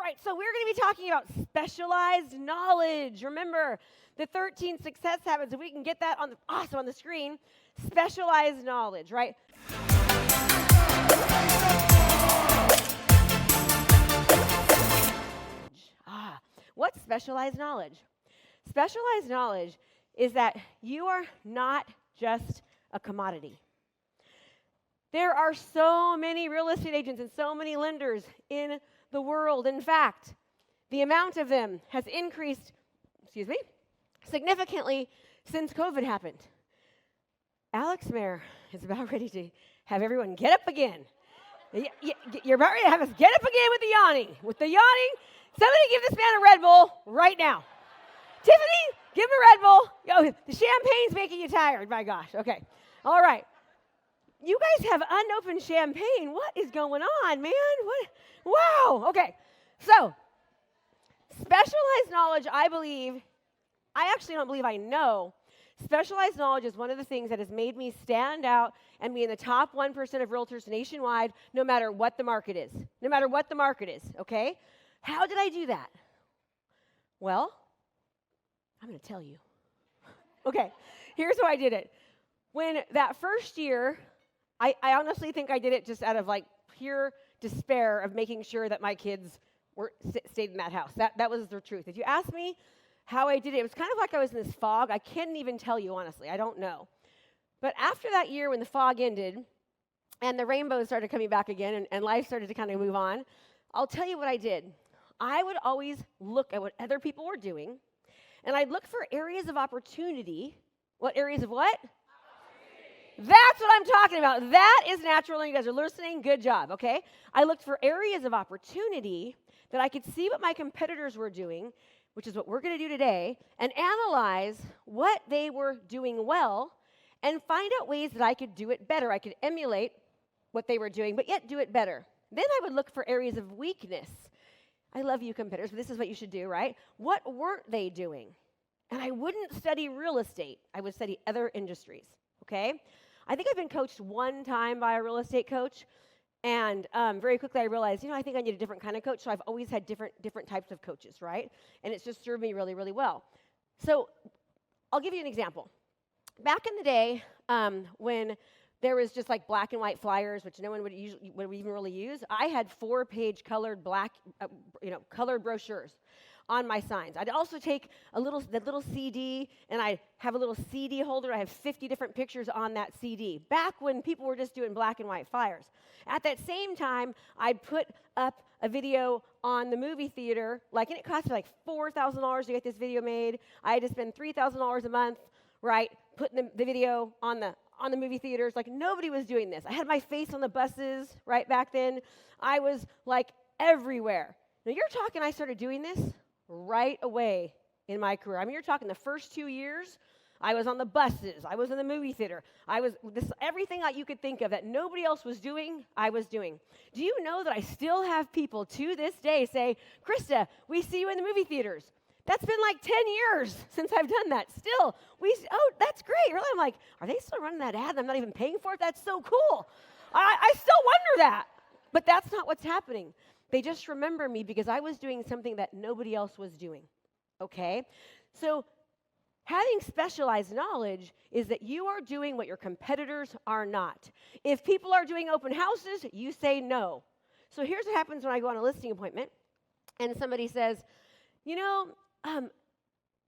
right, so we're going to be talking about specialized knowledge. Remember, the 13 success habits, if we can get that on the screen, specialized knowledge, right? What's specialized knowledge? Specialized knowledge is that you are not just a commodity. There are so many real estate agents and so many lenders in the world. In fact, the amount of them has increased, significantly since COVID happened. Alex Mayer is about ready to have everyone get up again. You're about ready to have us get up again with the yawning. Somebody give this man a Red Bull right now. Tiffany, give him a Red Bull. Oh, the champagne's making you tired, my gosh. Okay, all right. You guys have unopened champagne. What is going on, man? What? Wow. Okay. So, specialized knowledge, I actually don't believe I know. Specialized knowledge is one of the things that has made me stand out and be in the top 1% of realtors nationwide, no matter what the market is. No matter what the market is, okay? How did I do that? Well, I'm going to tell you. Okay, here's how I did it. When that first year, I honestly think I did it just out of like pure despair of making sure that my kids stayed in that house. That was the truth. If you ask me how I did it, it was kind of like I was in this fog. I can't even tell you, honestly. I don't know. But after that year when the fog ended and the rainbows started coming back again and life started to kind of move on, I'll tell you what I did. I would always look at what other people were doing, and I'd look for areas of opportunity. What areas of what? That's what I'm talking about. That is natural, and you guys are listening. Good job, okay? I looked for areas of opportunity that I could see what my competitors were doing, which is what we're going to do today, and analyze what they were doing well and find out ways that I could do it better. I could emulate what they were doing, but yet do it better. Then I would look for areas of weakness. I love you competitors, but this is what you should do, right? What weren't they doing? And I wouldn't study real estate. I would study other industries, okay? I think I've been coached one time by a real estate coach, and very quickly I realized, I think I need a different kind of coach, so I've always had different types of coaches, right? And it's just served me really, really well. So I'll give you an example. Back in the day, when there was just like black and white flyers, which no one would even really use, I had 4-page colored colored brochures on my signs. I'd also take the little CD, and I'd have a little CD holder. I have 50 different pictures on that CD, back when people were just doing black and white flyers. At that same time, I'd put up a video on the movie theater, and it cost me like $4,000 to get this video made. I had to spend $3,000 a month, right, putting the video on the movie theaters. Like, nobody was doing this. I had my face on the buses, right, back then. I was, everywhere. Now, you're talking I started doing this right away in my career. I mean, you're talking the first 2 years, I was on the buses, I was in the movie theater, everything that you could think of that nobody else was doing, I was doing. Do you know that I still have people to this day say, Krista, we see you in the movie theaters. That's been like 10 years since I've done that. Still, that's great. Really, I'm like, are they still running that ad and I'm not even paying for it? That's so cool. I still wonder that. But that's not what's happening. They just remember me because I was doing something that nobody else was doing, okay? So having specialized knowledge is that you are doing what your competitors are not. If people are doing open houses, you say no. So here's what happens when I go on a listing appointment and somebody says, how come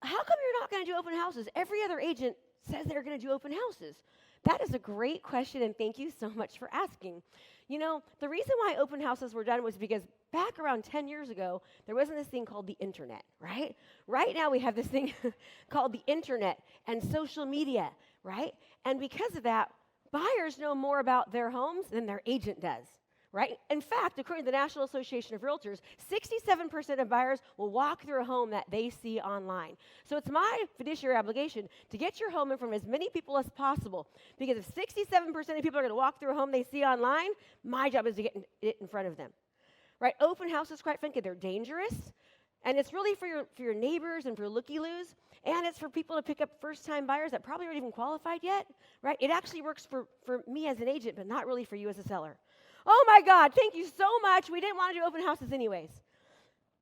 you're not going to do open houses? Every other agent says they're going to do open houses. That is a great question, and thank you so much for asking. The reason why open houses were done was because back around 10 years ago, there wasn't this thing called the internet, right? Right now we have this thing called the internet and social media, right? And because of that, buyers know more about their homes than their agent does, right? In fact, according to the National Association of Realtors, 67% of buyers will walk through a home that they see online. So it's my fiduciary obligation to get your home in front of as many people as possible, because if 67% of people are going to walk through a home they see online, my job is to get it in front of them, right? Open houses, quite frankly, they're dangerous, and it's really for your neighbors and for looky-loos, and it's for people to pick up first-time buyers that probably aren't even qualified yet, right? It actually works for me as an agent, but not really for you as a seller. Oh my God, thank you so much. We didn't want to do open houses anyways.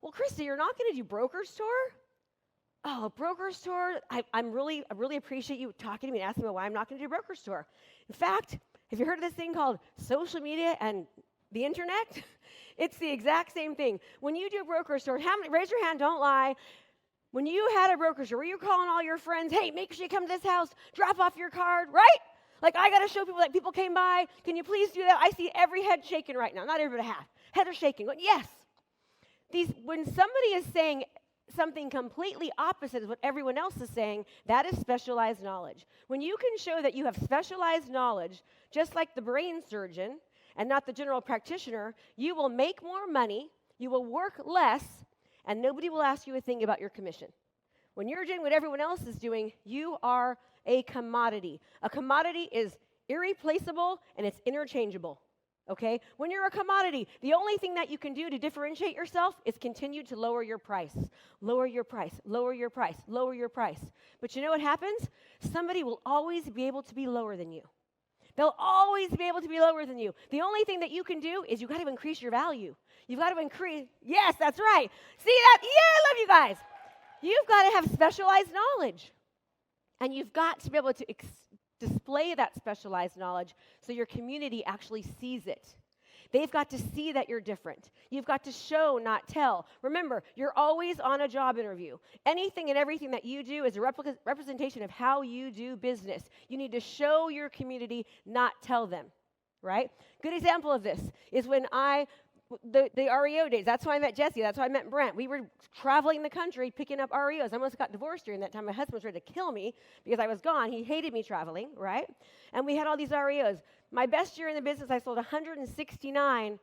Well, Krista, you're not going to do broker's tour? Oh, broker's tour? I really appreciate you talking to me and asking me why I'm not going to do broker's tour. In fact, have you heard of this thing called social media and the internet? It's the exact same thing. When you do a broker's tour, raise your hand, don't lie. When you had a broker's tour, were you calling all your friends, hey, make sure you come to this house, drop off your card, right? Like, I got to show people that people came by. Can you please do that? I see every head shaking right now. Not everybody half. Head are shaking. Going, yes. When somebody is saying something completely opposite of what everyone else is saying, that is specialized knowledge. When you can show that you have specialized knowledge, just like the brain surgeon and not the general practitioner, you will make more money, you will work less, and nobody will ask you a thing about your commission. When you're doing what everyone else is doing, you are a commodity. A commodity is irreplaceable and it's interchangeable. Okay? When you're a commodity, the only thing that you can do to differentiate yourself is continue to lower your price. Lower your price, lower your price, lower your price. But you know what happens? Somebody will always be able to be lower than you. They'll always be able to be lower than you. The only thing that you can do is you've got to increase your value. You've got to increase. Yes, that's right. See that? Yeah, I love you guys. You've got to have specialized knowledge. And you've got to be able to display that specialized knowledge so your community actually sees it. They've got to see that you're different. You've got to show, not tell. Remember, you're always on a job interview. Anything and everything that you do is a representation of how you do business. You need to show your community, not tell them, right? Good example of this is when the REO days. That's how I met Jesse. That's how I met Brent. We were traveling the country picking up REOs. I almost got divorced during that time. My husband was ready to kill me because I was gone. He hated me traveling, right? And we had all these REOs. My best year in the business, I sold 169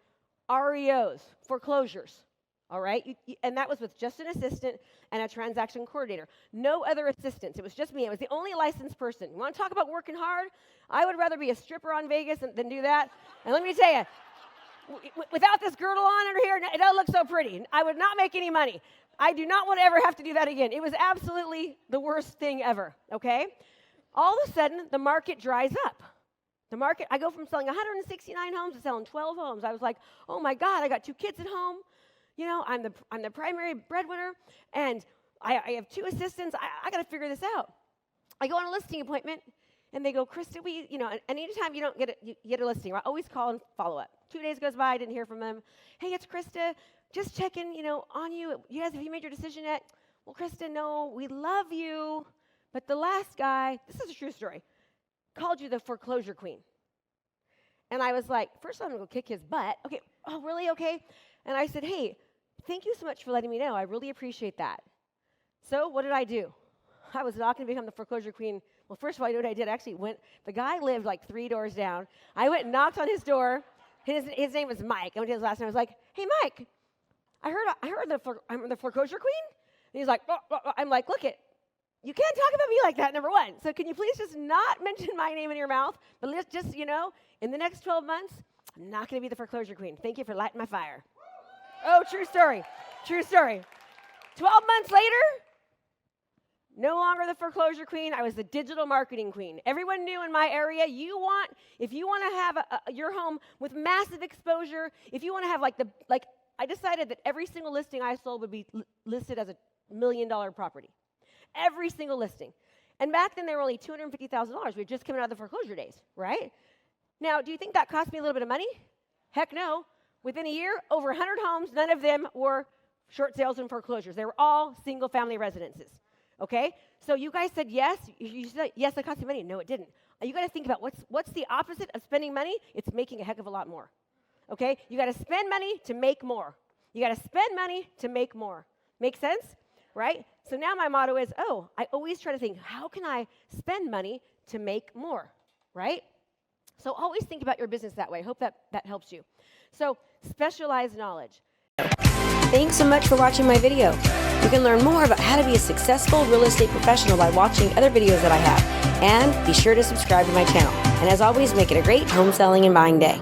REOs, foreclosures, all right? And that was with just an assistant and a transaction coordinator. No other assistants. It was just me. I was the only licensed person. You want to talk about working hard? I would rather be a stripper on Vegas than do that. And let me tell you, without this girdle on under here, it doesn't look so pretty. I would not make any money. I do not want to ever have to do that again. It was absolutely the worst thing ever, okay? All of a sudden, the market dries up. I go from selling 169 homes to selling 12 homes. I was like, oh my God, I got 2 kids at home. You know, I'm the primary breadwinner, and I have 2 assistants. I got to figure this out. I go on a listing appointment, and they go, Krista, and anytime you don't get a listing, I always call and follow up. 2 days goes by, I didn't hear from them. Hey, it's Krista, just checking, on you. You guys, have you made your decision yet? Well, Krista, no, we love you, but the last guy, this is a true story, called you the foreclosure queen. And I was like, first I'm going to go kick his butt. Okay, oh, really? Okay. And I said, hey, thank you so much for letting me know. I really appreciate that. So what did I do? I was not going to become the foreclosure queen. Well, first of all, you know what I did? I actually the guy lived like 3 doors down. I went and knocked on his door. His name was Mike. I went to his last name. I was like, hey, Mike, I heard I'm the foreclosure queen. And he's like, I'm like, look it. You can't talk about me like that, number one. So can you please just not mention my name in your mouth, but let's just, in the next 12 months, I'm not going to be the foreclosure queen. Thank you for lighting my fire. Oh, true story. True story. 12 months later, no longer the foreclosure queen. I was the digital marketing queen. Everyone knew in my area, if you want to have your home with massive exposure, if you want to have I decided that every single listing I sold would be listed as a $1 million property. Every single listing. And back then, they were only $250,000. We had just come out of the foreclosure days, right? Now, do you think that cost me a little bit of money? Heck no. Within a year, over 100 homes, none of them were short sales and foreclosures. They were all single-family residences, okay? So you guys said yes. You said, yes, it cost you money. No, it didn't. You got to think about what's the opposite of spending money? It's making a heck of a lot more, okay? You got to spend money to make more. You got to spend money to make more. Make sense? Right? So now my motto is, I always try to think, how can I spend money to make more, right? So always think about your business that way. I hope that helps you. So specialized knowledge. Thanks so much for watching my video. You can learn more about how to be a successful real estate professional by watching other videos that I have. And be sure to subscribe to my channel. And as always, make it a great home selling and buying day.